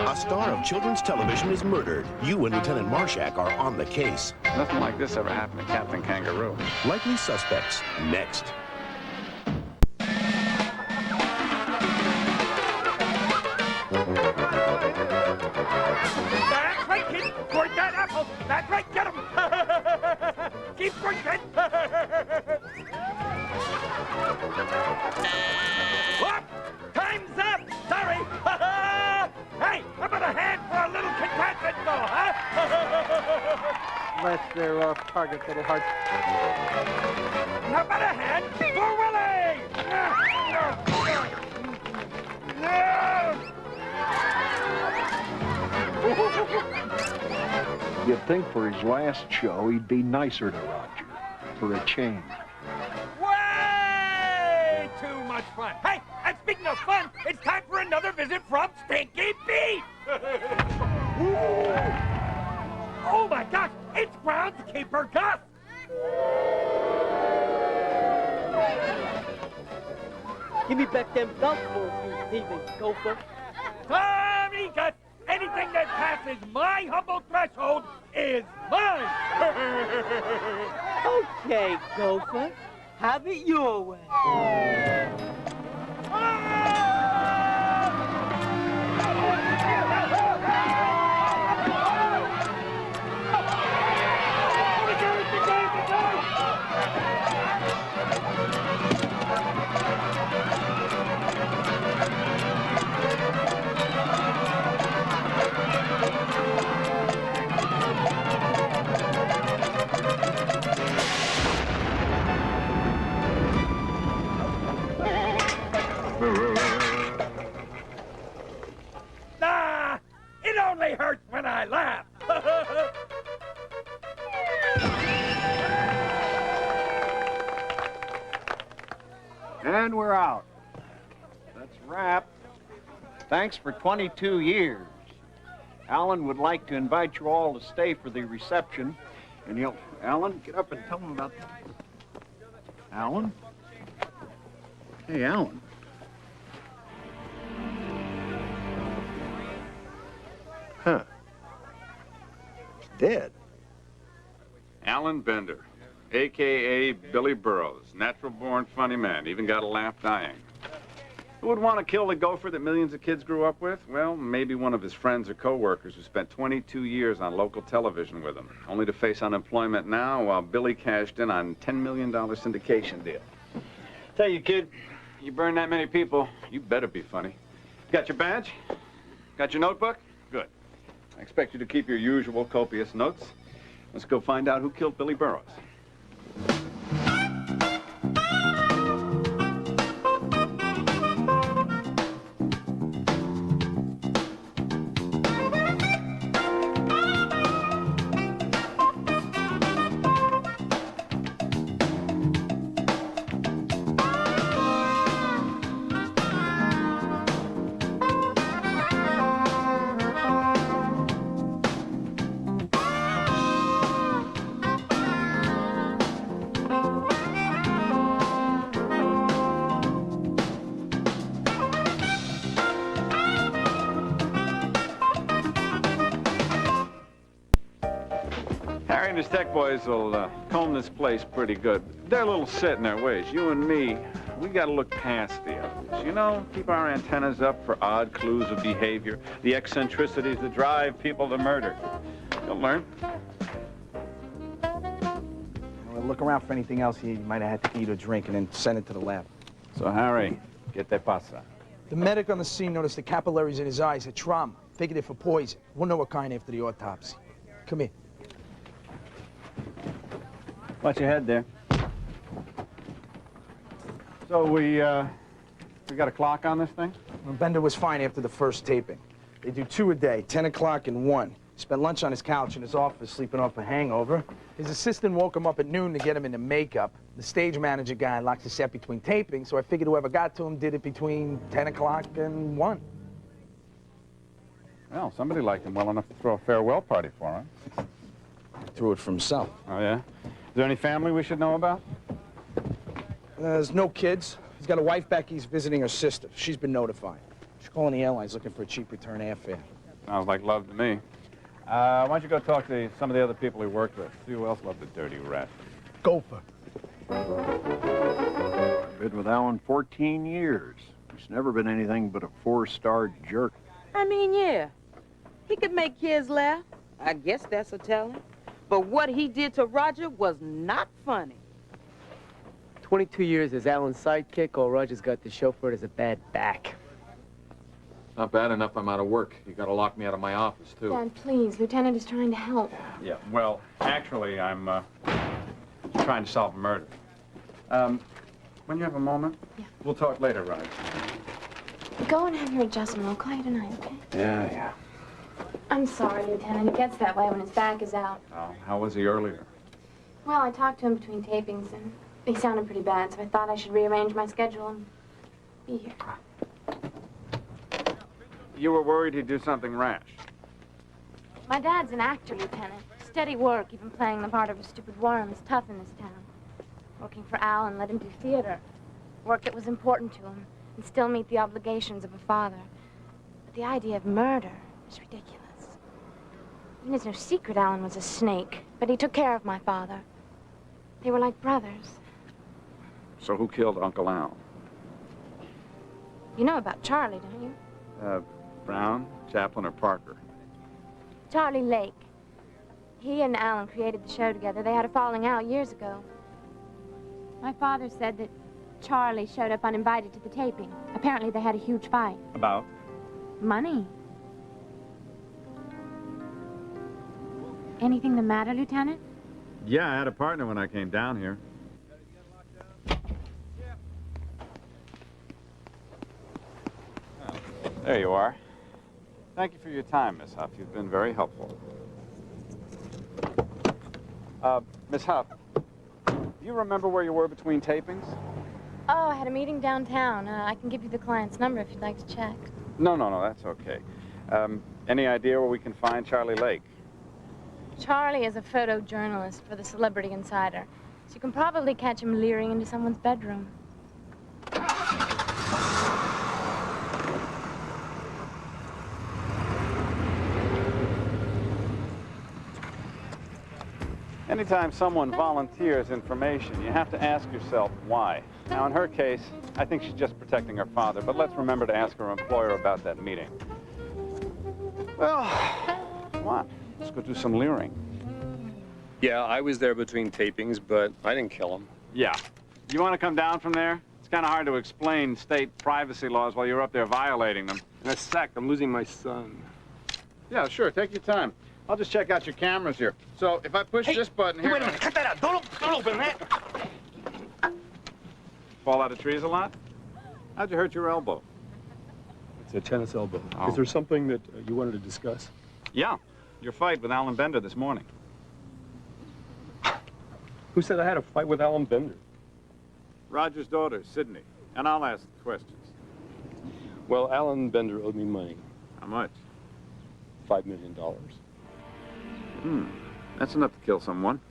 A star of children's television is murdered. You and Lieutenant Marshak are on the case. Nothing like this ever happened to Captain Kangaroo. Likely suspects, next. That's right, kid. Toward that apple. That's right, get him. Keep working. Whoop! Time's up. Sorry. Hey, how about a hand for a little contentment, though, huh? Bless their off-target little hearts. How about a hand for Willie? You'd think for his last show he'd be nicer to Roger, for a change. Way too much fun. Hey, and speaking of fun, it's time for another visit from Stinky Pete. Oh my gosh, it's groundskeeper Gus. Give me back them golf balls, you thieving gopher. Tommy Gus, anything that passes my humble threshold is mine. Okay, gopher. Have it your way. Nah, it only hurts when I laugh. And we're out. That's a wrap. Thanks for 22 years. Alan would like to invite you all to stay for the reception. And you'll... Alan, get up and tell them about... Alan? Hey, Alan. Huh. Dead. Alan Bender, a.k.a. Billy Burroughs, natural-born funny man, even got a laugh dying. Who would want to kill the gopher that millions of kids grew up with? Well, maybe one of his friends or co-workers who spent 22 years on local television with him, only to face unemployment now while Billy cashed in on a $10 million syndication deal. Tell you, kid, you burn that many people, you better be funny. Got your badge? Got your notebook? Good. I expect you to keep your usual copious notes. Let's go find out who killed Billy Burroughs. Harry and his tech boys will comb this place pretty good. They're a little set in their ways. You and me, we got to look past the others. You know, keep our antennas up for odd clues of behavior, the eccentricities that drive people to murder. You'll learn. Well, look around for anything else you might have had to eat or drink and then send it to the lab. So, Harry, ¿qué te pasa? The medic on the scene noticed the capillaries in his eyes had trauma. Figured it for poison. We'll know what kind after the autopsy. Come here. Watch your head there. So we got a clock on this thing? Well, Bender was fine after the first taping. They do 2 a day, 10 o'clock and 1. He spent lunch on his couch in his office, sleeping off a hangover. His assistant woke him up at noon to get him into makeup. The stage manager guy locks the set between tapings, so I figured whoever got to him did it between 10 o'clock and 1. Well, somebody liked him well enough to throw a farewell party for him. He threw it for himself. Oh, yeah? Is there any family we should know about? There's no kids. He's got a wife, Becky. He's visiting her sister. She's been notified. She's calling the airlines looking for a cheap return airfare. Sounds like love to me. Why don't you go talk to some of the other people he worked with? See who else loved the dirty rat. Gopher. I've been with Alan 14 years. He's never been anything but a 4-star jerk. I mean, yeah. He could make kids laugh. I guess that's a talent. But what he did to Roger was not funny. 22 years as Alan's sidekick, all Roger's got the chauffeur as a bad back. Not bad enough I'm out of work. You gotta lock me out of my office, too. Dad, please. Lieutenant is trying to help. Yeah, well, actually, I'm trying to solve a murder. When you have a moment, Yeah. We'll talk later, Rod. Go and have your adjustment. I'll call you tonight, okay? Yeah. I'm sorry, Lieutenant. It gets that way when his back is out. Oh, how was he earlier? Well, I talked to him between tapings, and he sounded pretty bad, so I thought I should rearrange my schedule and be here. You were worried he'd do something rash. My dad's an actor, Lieutenant. Steady work, even playing the part of a stupid worm, is tough in this town. Working for Alan let him do theater. Work that was important to him, and still meet the obligations of a father. But the idea of murder is ridiculous. I mean, it's no secret Alan was a snake, but he took care of my father. They were like brothers. So who killed Uncle Al? You know about Charlie, don't you? Brown, Chaplin, or Parker? Charlie Lake. He and Alan created the show together. They had a falling out years ago. My father said that Charlie showed up uninvited to the taping. Apparently they had a huge fight. About? Money. Anything the matter, Lieutenant? Yeah, I had a partner when I came down here. There you are. Thank you for your time, Miss Huff. You've been very helpful. Miss Huff, do you remember where you were between tapings? Oh, I had a meeting downtown. I can give you the client's number if you'd like to check. No, that's okay. Any idea where we can find Charlie Lake? Charlie is a photojournalist for the Celebrity Insider, so you can probably catch him leering into someone's bedroom. Anytime someone volunteers information, you have to ask yourself why. Now, in her case, I think she's just protecting her father, but let's remember to ask her employer about that meeting. Well, come on, let's go do some leering. Yeah, I was there between tapings, but I didn't kill him. Yeah. You want to come down from there? It's kind of hard to explain state privacy laws while you're up there violating them. In a sec, I'm losing my son. Yeah, sure, take your time. I'll just check out your cameras here. So, if I push this button here... Wait a minute, cut that out. Don't open that. Fall out of trees a lot? How'd you hurt your elbow? It's a tennis elbow. Oh. Is there something that you wanted to discuss? Yeah, your fight with Alan Bender this morning. Who said I had a fight with Alan Bender? Roger's daughter, Sydney. And I'll ask the questions. Well, Alan Bender owed me money. How much? $5 million. That's enough to kill someone.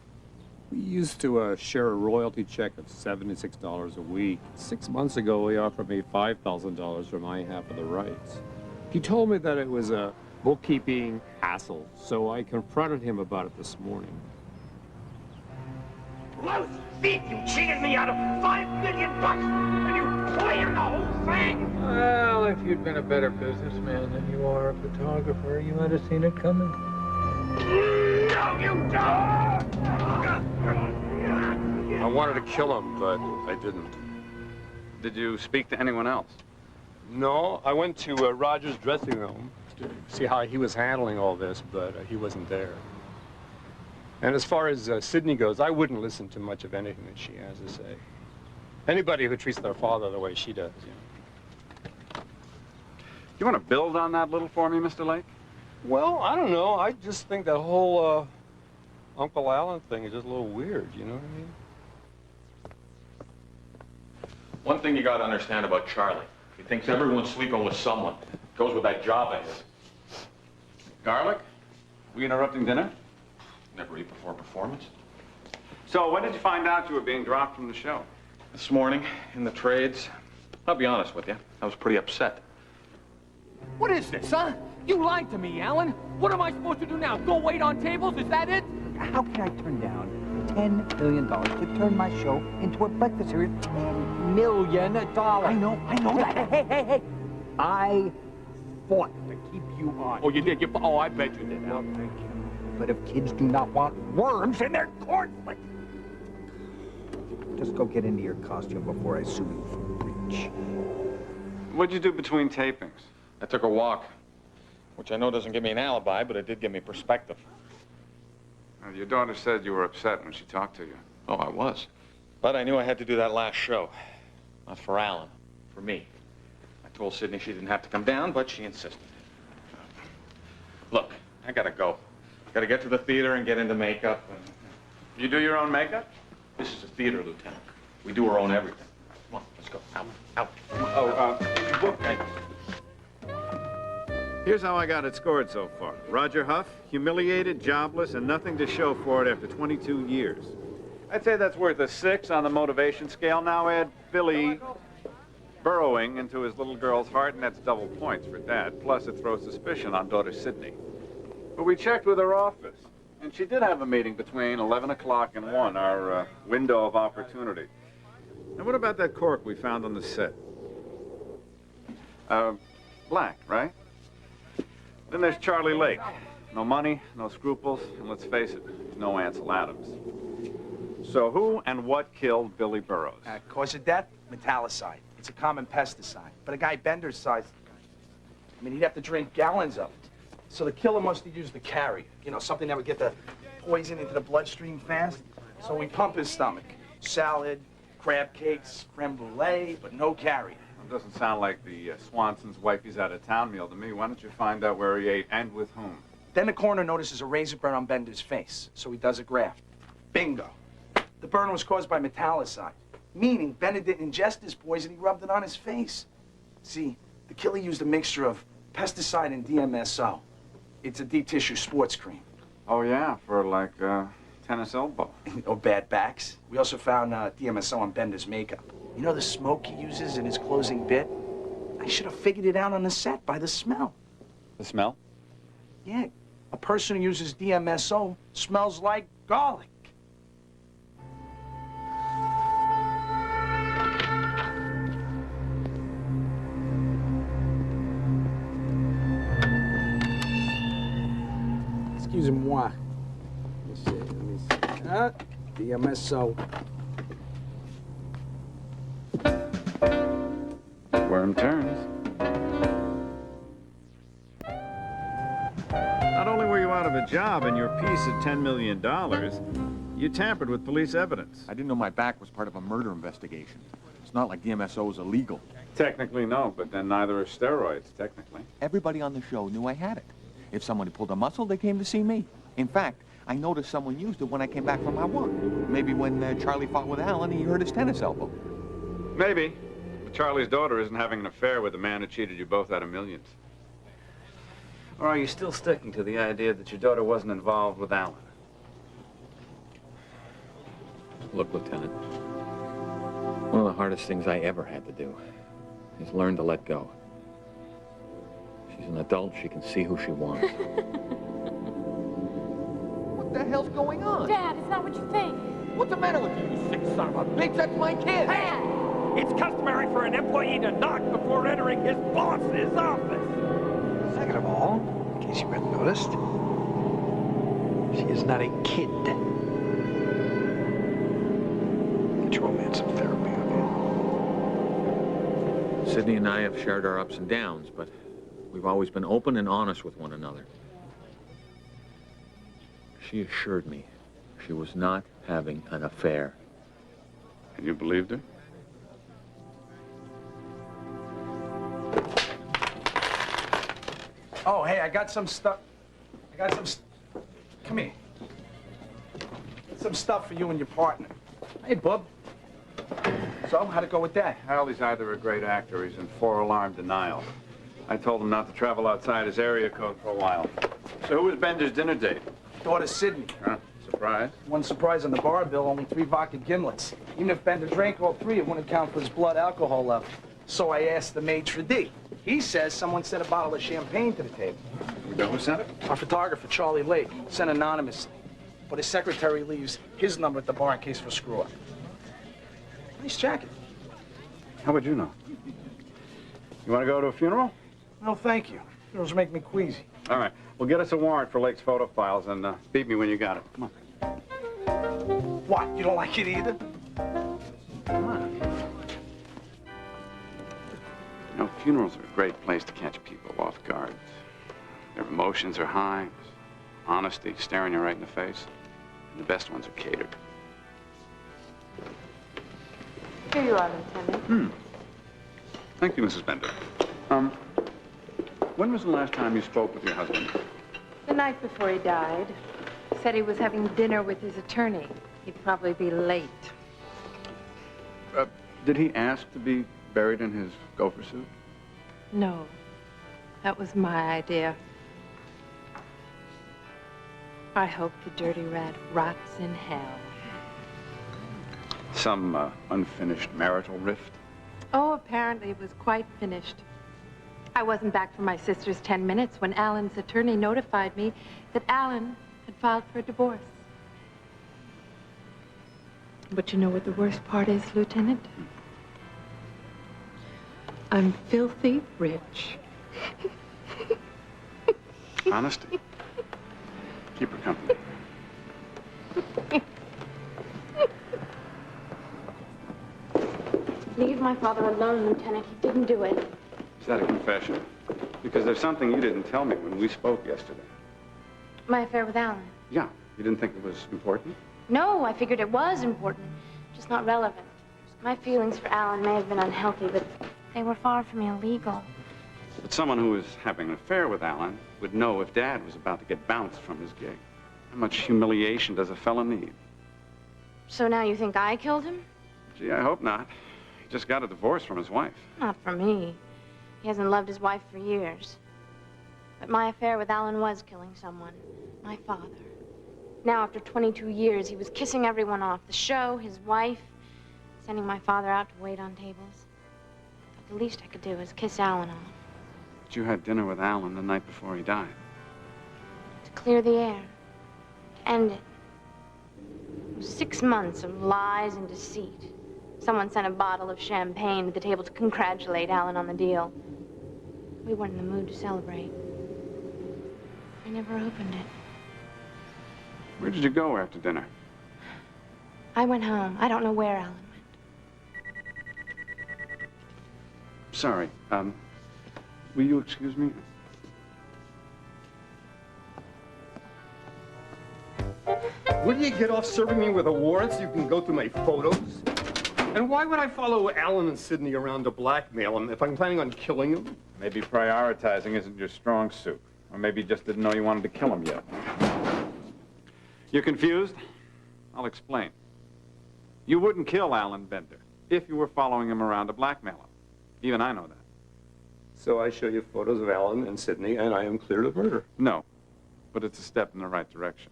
We used to share a royalty check of $76 a week. 6 months ago, he offered me $5,000 for my half of the rights. He told me that it was a bookkeeping hassle, so I confronted him about it this morning. Lousy thief, you cheated me out of $5 million, and you planned the whole thing. Well, if you'd been a better businessman than you are a photographer, you might have seen it coming. No, you don't! I wanted to kill him, but I didn't. Did you speak to anyone else? No, I went to Roger's dressing room to see how he was handling all this, but he wasn't there. And as far as Sydney goes, I wouldn't listen to much of anything that she has to say. Anybody who treats their father the way she does, you know. You want to build on that little for me, Mr. Lake? Well, I don't know. I just think that whole Uncle Alan thing is just a little weird, you know what I mean? One thing you gotta understand about Charlie. He thinks everyone's sleeping with someone. Goes with that job of his. Garlic? We interrupting dinner? Never eat before performance. So, when did you find out you were being dropped from the show? This morning, in the trades. I'll be honest with you, I was pretty upset. What is this, huh? You lied to me, Alan. What am I supposed to do now? Go wait on tables? Is that it? How can I turn down $10 million to turn my show into a breakfast series? $10 million. I know that. Hey. I fought to keep you on. Oh, you did? Oh, I bet you did. Well, thank you. But if kids do not want worms in their cornflakes, just go get into your costume before I sue you for breach. What'd you do between tapings? I took a walk, which I know doesn't give me an alibi, but it did give me perspective. Your daughter said you were upset when she talked to you. Oh, I was. But I knew I had to do that last show. Not for Alan, for me. I told Sydney she didn't have to come down, but she insisted. Look, I gotta go. Gotta get to the theater and get into makeup. You do your own makeup? This is a theater, Lieutenant. We do our own everything. Come on, let's go. Out. Okay. Here's how I got it scored so far. Roger Huff, humiliated, jobless, and nothing to show for it after 22 years. I'd say that's worth a 6 on the motivation scale. Now add Billy burrowing into his little girl's heart, and that's double points for Dad. Plus, it throws suspicion on daughter Sydney. But we checked with her office, and she did have a meeting between 11 o'clock and 1, our window of opportunity. Now, what about that cork we found on the set? Black, right? Then there's Charlie Lake. No money, no scruples, and let's face it, no Ansel Adams. So who and what killed Billy Burrows? Cause of death? Metallicide. It's a common pesticide. But a guy Bender's size, I mean, he'd have to drink gallons of it. So the killer must have used the carrier. You know, something that would get the poison into the bloodstream fast. So we pump his stomach. Salad, crab cakes, creme brulee, but no carrier. It doesn't sound like the Swanson's wifey's out-of-town meal to me. Why don't you find out where he ate and with whom? Then the coroner notices a razor burn on Bender's face, so he does a graft. Bingo. The burn was caused by metallicide, meaning Bender didn't ingest his poison, he rubbed it on his face. See, the killer used a mixture of pesticide and DMSO. It's a deep tissue sports cream. Oh, yeah, for like tennis elbow. Or bad backs. We also found DMSO on Bender's makeup. You know the smoke he uses in his closing bit? I should have figured it out on the set by the smell. The smell? Yeah, a person who uses DMSO smells like garlic. Excusez-moi. Let me see. DMSO. Worm turns. Not only were you out of a job and your piece of $10 million, you tampered with police evidence. I didn't know my back was part of a murder investigation. It's not like DMSO is illegal. Technically, no, but then neither are steroids, technically. Everybody on the show knew I had it. If someone pulled a muscle, they came to see me. In fact, I noticed someone used it when I came back from my walk. Maybe when Charlie fought with Alan, he hurt his tennis elbow. Maybe. But Charlie's daughter isn't having an affair with the man who cheated you both out of millions. Or are you still sticking to the idea that your daughter wasn't involved with Alan? Look, Lieutenant, one of the hardest things I ever had to do is learn to let go. She's an adult. She can see who she wants. What the hell's going on? Dad, it's not what you think. What's the matter with you, you sick son of a bitch? That's my kid. Dad! It's customary for an employee to knock before entering his boss's office. Second of all, in case you hadn't noticed, she is not a kid. Get your old man some therapy, okay? Sydney and I have shared our ups and downs, but we've always been open and honest with one another. She assured me she was not having an affair. And you believed her? Oh, hey, I got some stuff. Come here. Some stuff for you and your partner. Hey, bub. So, how'd it go with that? Harley's either a great actor or he's in 4-alarm denial. I told him not to travel outside his area code for a while. So who was Bender's dinner date? Daughter Sydney. Huh? Surprise? One surprise on the bar bill, only 3 vodka gimlets. Even if Bender drank all 3, it wouldn't count for his blood alcohol level. So I asked the maitre d'. He says someone sent a bottle of champagne to the table. You know who sent it? Our photographer, Charlie Lake, sent anonymously. But his secretary leaves his number at the bar in case of a screw-up. Nice jacket. How would you know? You want to go to a funeral? No, thank you. Funerals make me queasy. All right. Well, get us a warrant for Lake's photo files and beat me when you got it. Come on. What, you don't like it either? Come on. You know, funerals are a great place to catch people off guard. Their emotions are high, honesty staring you right in the face, and the best ones are catered. Here you are, Lieutenant. Thank you, Mrs. Bender. When was the last time you spoke with your husband? The night before he died. Said he was having dinner with his attorney. He'd probably be late. Did he ask to be buried in his gopher suit? No. That was my idea. I hope the dirty rat rots in hell. Some unfinished marital rift? Oh, apparently it was quite finished. I wasn't back from my sister's 10 minutes when Alan's attorney notified me that Alan had filed for a divorce. But you know what the worst part is, Lieutenant? I'm filthy rich. Honesty? Keep her company. Leave my father alone, Lieutenant. He didn't do it. Is that a confession? Because there's something you didn't tell me when we spoke yesterday. My affair with Alan. Yeah. You didn't think it was important? No, I figured it was important, just not relevant. My feelings for Alan may have been unhealthy, but they were far from illegal. But someone who was having an affair with Alan would know if Dad was about to get bounced from his gig. How much humiliation does a fella need? So now you think I killed him? Gee, I hope not. He just got a divorce from his wife. Not for me. He hasn't loved his wife for years. But my affair with Alan was killing someone. My father. Now, after 22 years, he was kissing everyone off. The show, his wife, sending my father out to wait on tables. But the least I could do was kiss Alan off. But you had dinner with Alan the night before he died. To clear the air. To end it. It was 6 months of lies and deceit. Someone sent a bottle of champagne to the table to congratulate Alan on the deal. We weren't in the mood to celebrate. I never opened it. Where did you go after dinner? I went home. I don't know where Alan went. Sorry. Will you excuse me? Where do you get off serving me with a warrant so you can go through my photos? And why would I follow Alan and Sydney around to blackmail him if I'm planning on killing him? Maybe prioritizing isn't your strong suit. Or maybe you just didn't know you wanted to kill him yet. You're confused? I'll explain. You wouldn't kill Alan Bender if you were following him around to blackmail him. Even I know that. So I show you photos of Alan and Sydney, and I am cleared of murder. No, but it's a step in the right direction.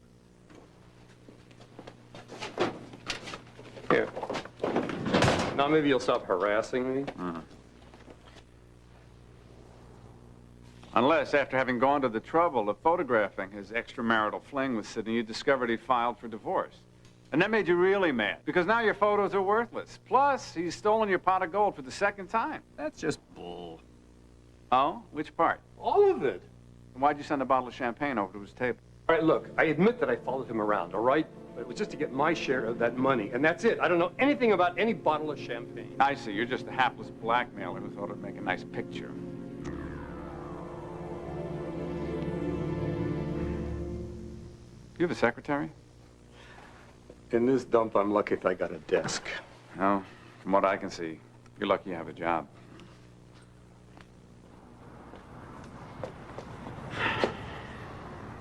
Here. Now maybe you'll stop harassing me. Unless, after having gone to the trouble of photographing his extramarital fling with Sydney, you discovered he'd filed for divorce. And that made you really mad, because now your photos are worthless. Plus, he's stolen your pot of gold for the second time. That's just bull. Oh? Which part? All of it. And why'd you send a bottle of champagne over to his table? All right, look, I admit that I followed him around, all right? But it was just to get my share of that money, and that's it. I don't know anything about any bottle of champagne. I see. You're just a hapless blackmailer who thought it'd make a nice picture. You have a secretary? In this dump, I'm lucky if I got a desk. No, from what I can see, you're lucky you have a job.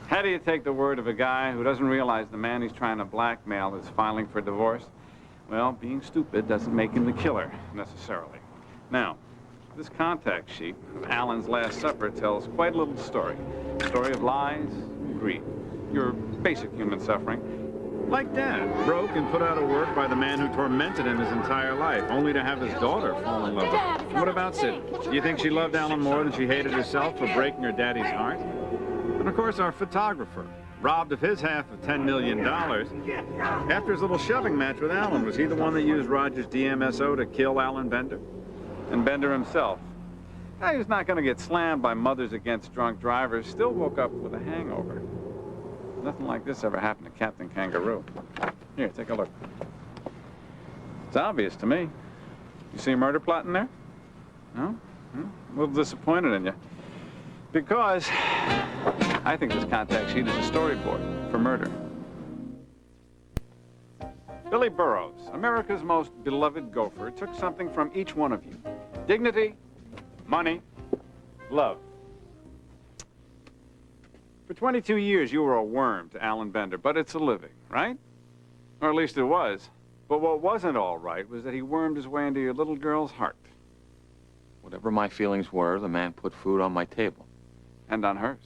How do you take the word of a guy who doesn't realize the man he's trying to blackmail is filing for divorce? Well, being stupid doesn't make him the killer, necessarily. Now, this contact sheet of Alan's Last Supper tells quite a little story. A story of lies and greed. Your basic human suffering. Like Dad, broke and put out of work by the man who tormented him his entire life, only to have his daughter fall in love with him. What about Sid? Do you think she loved Alan more than she hated herself for breaking her daddy's heart? And of course, our photographer, robbed of his half of $10 million after his little shoving match with Allen. Was he the one that used Rogers' DMSO to kill Alan Bender? And Bender himself? He was not going to get slammed by Mothers Against Drunk Drivers, still woke up with a hangover. Nothing like this ever happened to Captain Kangaroo. Here, take a look. It's obvious to me. You see a murder plot in there? No? A little disappointed in you. Because I think this contact sheet is a storyboard for murder. Billy Burroughs, America's most beloved gopher, took something from each one of you. Dignity, money, love. For 22 years, you were a worm to Alan Bender, but it's a living, right? Or at least it was. But what wasn't all right was that he wormed his way into your little girl's heart. Whatever my feelings were, the man put food on my table. And on hers.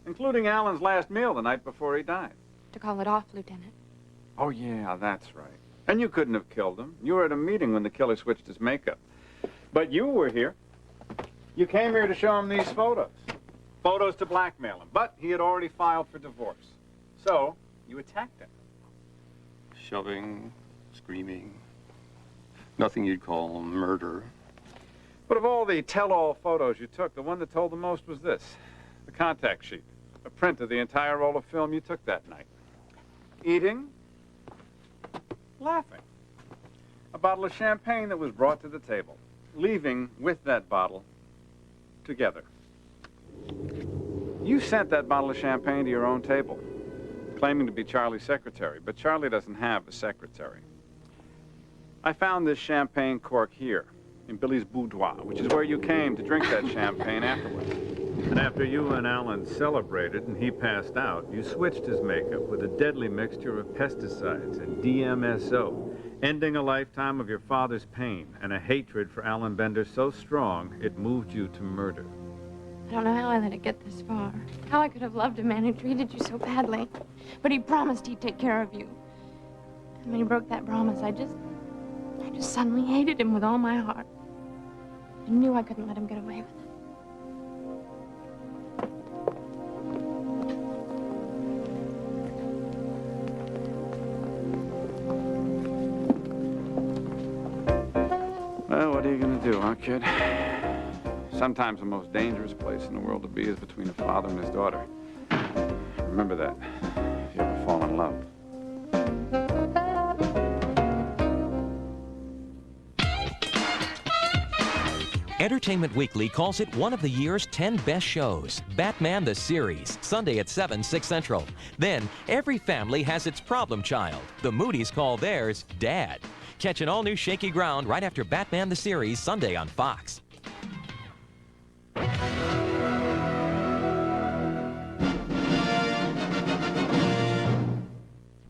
Including Alan's last meal the night before he died. To call it off, Lieutenant. Oh, yeah, that's right. And you couldn't have killed him. You were at a meeting when the killer switched his makeup. But you were here. You came here to show him these photos. Photos to blackmail him. But he had already filed for divorce. So, you attacked him. Shoving, screaming. Nothing you'd call murder. But of all the tell-all photos you took, the one that told the most was this. The contact sheet. A print of the entire roll of film you took that night. Eating. Laughing. A bottle of champagne that was brought to the table. Leaving with that bottle together. You sent that bottle of champagne to your own table, claiming to be Charlie's secretary, but Charlie doesn't have a secretary. I found this champagne cork here, in Billy's boudoir, which is where you came to drink that champagne afterwards. And after you and Alan celebrated and he passed out, you switched his makeup with a deadly mixture of pesticides and DMSO, ending a lifetime of your father's pain and a hatred for Alan Bender so strong it moved you to murder. I don't know how I let it get this far. How I could have loved a man who treated you so badly. But he promised he'd take care of you. And when he broke that promise, I just suddenly hated him with all my heart. I knew I couldn't let him get away with it. Well, what are you gonna do, huh, kid? Sometimes the most dangerous place in the world to be is between a father and his daughter. Remember that, if you ever fall in love. Entertainment Weekly calls it one of the year's 10 best shows. Batman the Series, Sunday at 7, 6 Central. Then, every family has its problem child. The Moody's call theirs Dad. Catch an all-new Shaky Ground right after Batman the Series, Sunday on Fox.